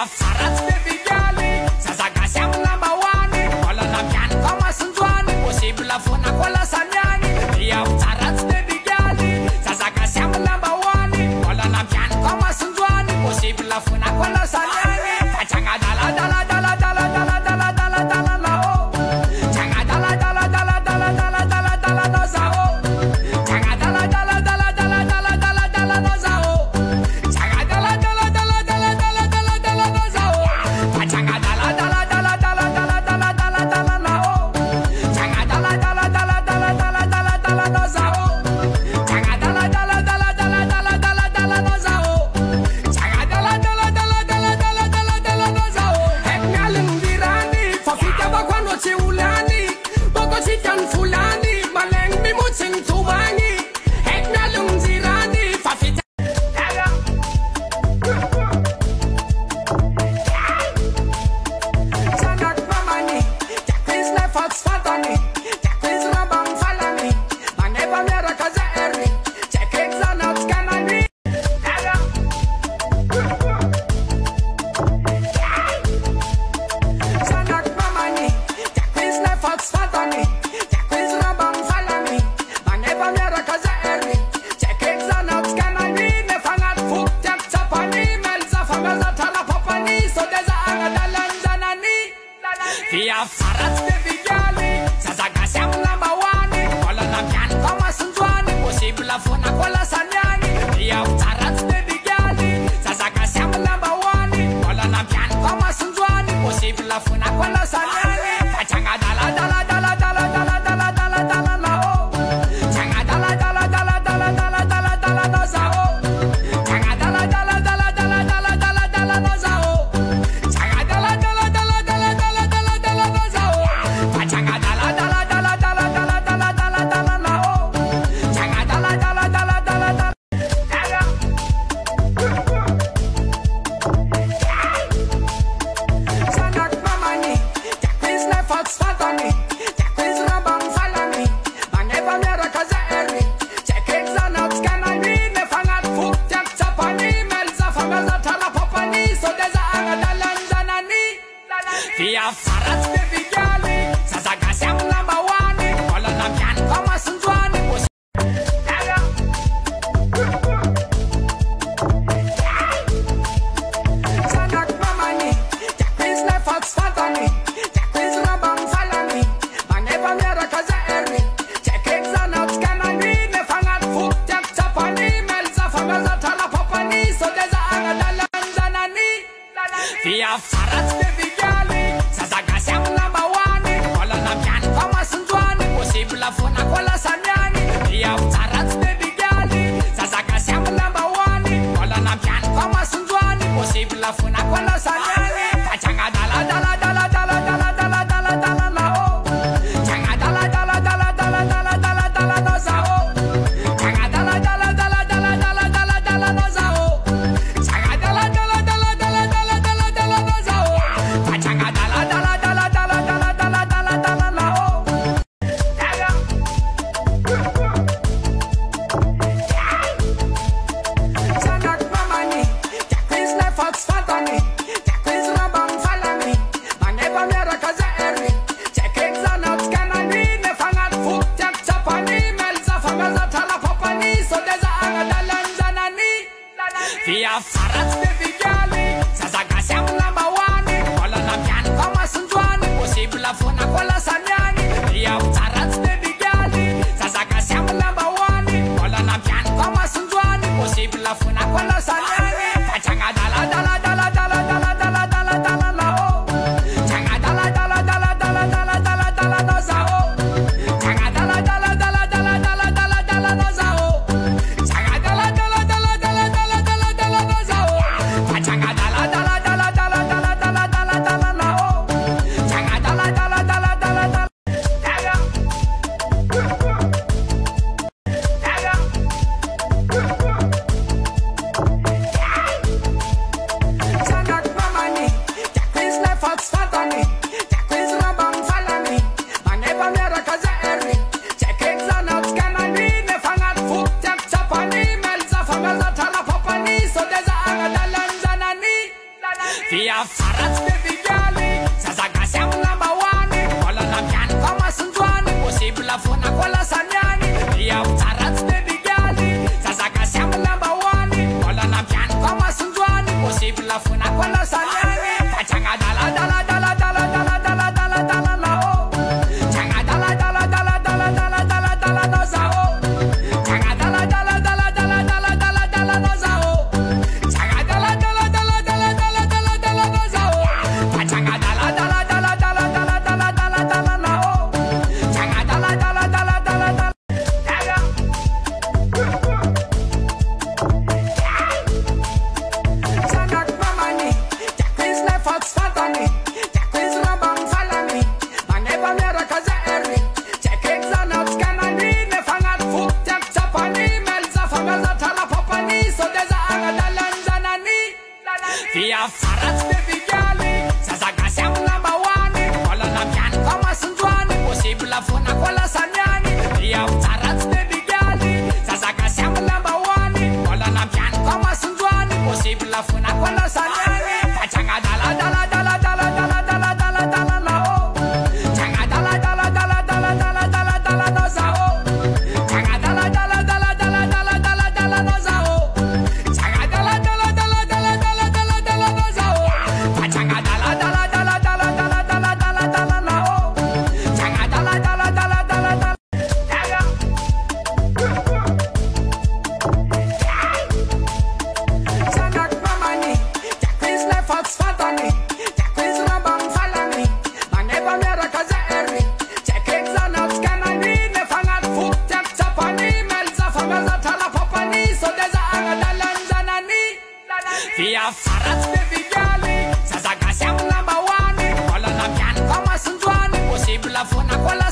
Fiafaratsy baby girly, zazakasy amin'ny lambahoany, olana mianika masinjoany, possible foana koa lasany any. Fiafaratsy baby girly, zazakasy amin'ny lambahoany, olana mianika masinjoany, possible foana koa lasany any. Fatranga dala dala dala dala dala dala dala dala la oh, tranga dala dala dala dala dala dala dala no za oh, tranga dala dala dala dala dala dala dala no za oh, tranga dala dala dala dala dala dala dala no za oh, fatranga dala dala dala dala dala dala dala dala la oh, tranga dala dala dala dala dala dala dala no za oh, tranga dala dala dala dala dala dala dala no za oh, tranga dala dala dala dala dala dala dala no za oh. Hek ngalundirani, fafika bakwano chiulani, boko chikan fulani, maleng mimutin tumangi. Hek ngalundirani, fafika Sanak mamani, jakwiz lefats fatani, jakwiz rabang falani, mangeba mera kaza eri, chekek zanat kanani. Sanak mamani, jakwiz lefats fatani, jakwiz rabang falani, mangeba mera kaza eri, chekek zanat kanani. Nefangat fuk jak chapani, melza famelza tala popani, so deza angadalan zanani. Fiafaratsy baby girly, zazakasy amin'ny lambahoany, olana mianika masinjoany, possible foana koa lasany any. Fiafaratsy baby girly, zazakasy amin'ny lambahoany, olana mianika masinjoany, possible foana koa lasany any. Fatranga dala dala dala dala dala dala dala dala la oh, tranga dala dala dala dala dala dala dala no za oh, tranga dala dala dala dala dala dala dala no za oh, tranga dala dala dala dala dala dala dala no za oh, fatranga dala dala dala dala dala dala dala dala la oh, tranga dala dala dala dala dala. Sanak mamani, jakwiz lefats fatani, jakwiz rabang falani, mangeba mera kaza eri, chekek zanat kanani. Nefangat fuk jak chapani, melza famelza tala popani, so deza angadalan zanani. Fiafaratsy baby girly, zazakasy amin'ny lambahoany, olana mianika masinjoany, Sanak mamani, jakwiz lefats fatani, jakwiz rabang falani, mangeba mera kaza eri, chekek zanat kanani. Nefangat fuk jak chapani, melza famelza tala popani, so deza angadalan zanani. Fiafaratsy baby girly, zazakasy amin'ny lambahoany, olana mianika masinjoany, possible foana koa lasany any. Fiafaratsy baby girly, zazakasy amin'ny lambahoany, olana mianika masinjoany, possible foana koa lasany any. Fatranga dala dala dala dala dala dala dala dala la oh, tranga dala dala dala dala dala dala dala no za oh, tranga dala dala dala dala dala dala dala no za oh, tranga dala dala dala dala dala dala dala no za oh, fatranga dala dala dala dala dala dala dala dala la oh. Sanak mamani, jakwiz lefats fatani, jakwiz rabang falani, mangeba mera kaza eri, chekek zanat kanani. Nefangat fuk jak chapani, melza famelza tala popani, so deza angadalan zanani. Fiafaratsy baby girly, zazakasy amin'ny lambahoany, olana mianika masinjoany, possible foana koa lasany any. Fiafaratsy baby girly, zazakasy amin'ny lambahoany, olana mianika masinjoany, possible foana koa lasany any. Fatranga dala dala dala dala dala dala dala dala la oh, tranga dala dala dala dala dala dala dala no za oh, tranga dala dala dala dala dala dala dala no za oh, tranga dala dala dala dala dala dala dala no za oh, fatranga dala dala dala dala dala dala dala dala la oh, tranga dala dala dala dala Fia farați de vigale, să zaga seamă la băoane, cola la pian, ca mă sunt joane, posibil la funa cola